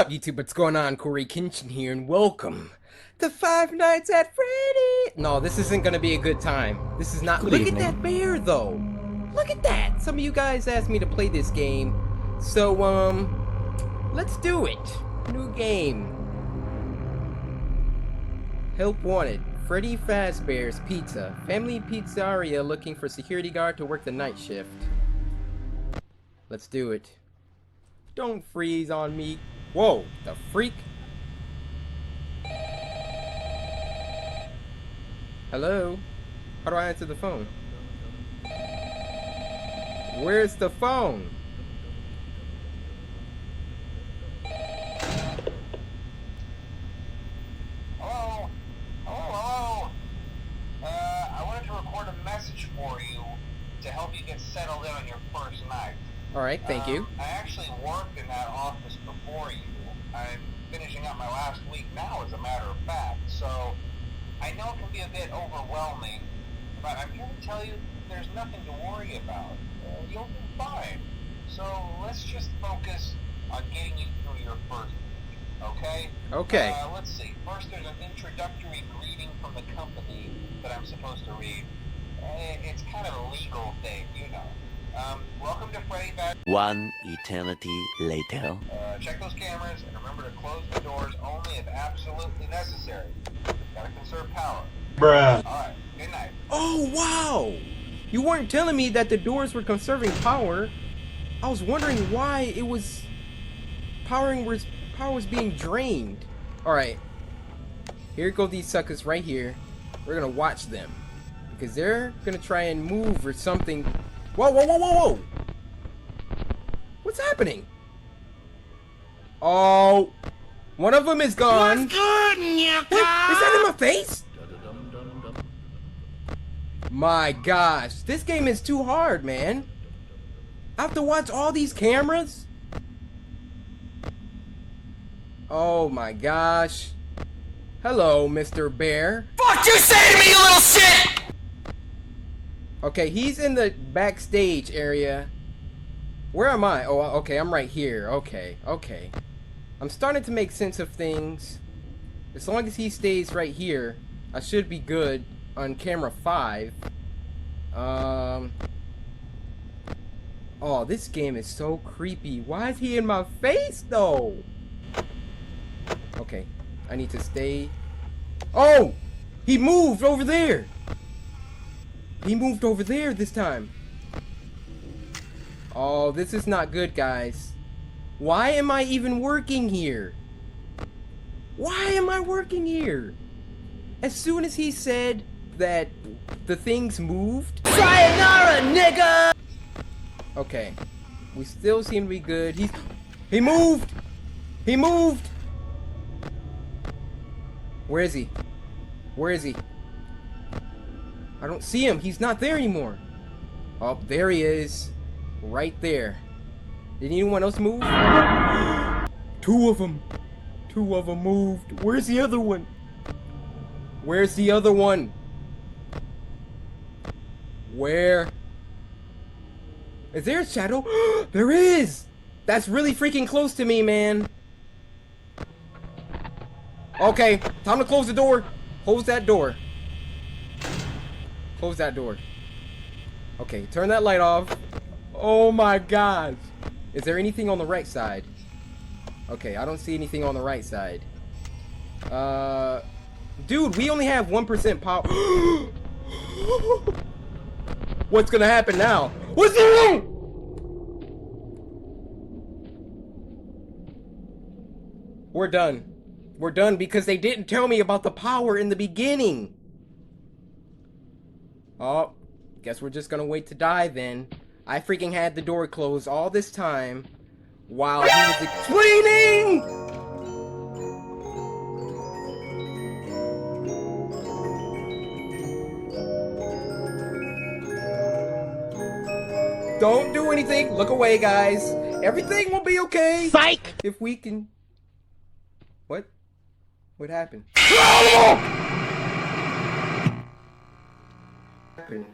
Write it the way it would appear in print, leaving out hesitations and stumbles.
YouTube, what's going on? Cortxkenshin here, and welcome to Five Nights at Freddy. No, this isn't gonna be a good time. This is not. Good Look evening. at that bear, though. Look at that. Some of you guys asked me to play this game, so let's do it. New game. Help wanted. Freddy Fazbear's Pizza. Family pizzeria looking for security guard to work the night shift. Let's do it. Don't freeze on me. Whoa, the freak. Hello? How do I answer the phone? Where's the phone? Hello? Hello? I wanted to record a message for you to help you get settled in on your first night. Alright, thank you. I actually worked in that office before you. I'm finishing up my last week now, as a matter of fact, so I know it can be a bit overwhelming, but I'm here to tell you there's nothing to worry about. You'll be fine. So let's just focus on getting you through your first week, okay? Okay. Let's see. First, there's an introductory greeting from the company that I'm supposed to read. It's kind of a legal thing, you know. Welcome to Freddy Fazbear. One eternity later. Check those cameras and remember to close the doors only if absolutely necessary. Gotta conserve power. Bruh. Alright, good night. Oh, wow! You weren't telling me that the doors were conserving power. I was wondering why it was... Power was being drained. Alright. Here go these suckers right here. We're gonna watch them. Because they're gonna try and move or something. Whoa, whoa, whoa, whoa, whoa! What's happening? Oh, one of them is gone. What's good, Nyaka? What? Is that in my face? My gosh, this game is too hard, man. I have to watch all these cameras? Oh my gosh. Hello, Mr. Bear. Fuck you say to me, you little shit! Okay, he's in the backstage area. Where am I? Oh, okay, I'm right here. Okay. I'm starting to make sense of things. As long as he stays right here, I should be good on camera 5. Oh, this game is so creepy. Why is he in my face, though? Okay, I need to stay. Oh! He moved over there! He moved over there this time. Oh, this is not good, guys. Why am I even working here? Why am I working here? As soon as he said that the things moved... Sayonara, nigga! Okay. We still seem to be good. He moved! He moved! Where is he? Where is he? I don't see him. He's not there anymore. Oh, there he is. Right there. Did anyone else move? Two of them. Two of them moved. Where's the other one? Where's the other one? Where? Is there a shadow? There is! That's really freaking close to me, man. Okay, time to close the door. Close that door. Close that door. Okay, turn that light off. Oh my gosh. Is there anything on the right side? Okay, I don't see anything on the right side. Dude, we only have 1% power. What's gonna happen now? What's wrong? We're done. We're done because they didn't tell me about the power in the beginning. Oh, guess we're just gonna wait to die then. I freaking had the door closed all this time while he was explaining! Don't do anything. Look away, guys. Everything will be okay. Psych! If we can... What? What happened? happened?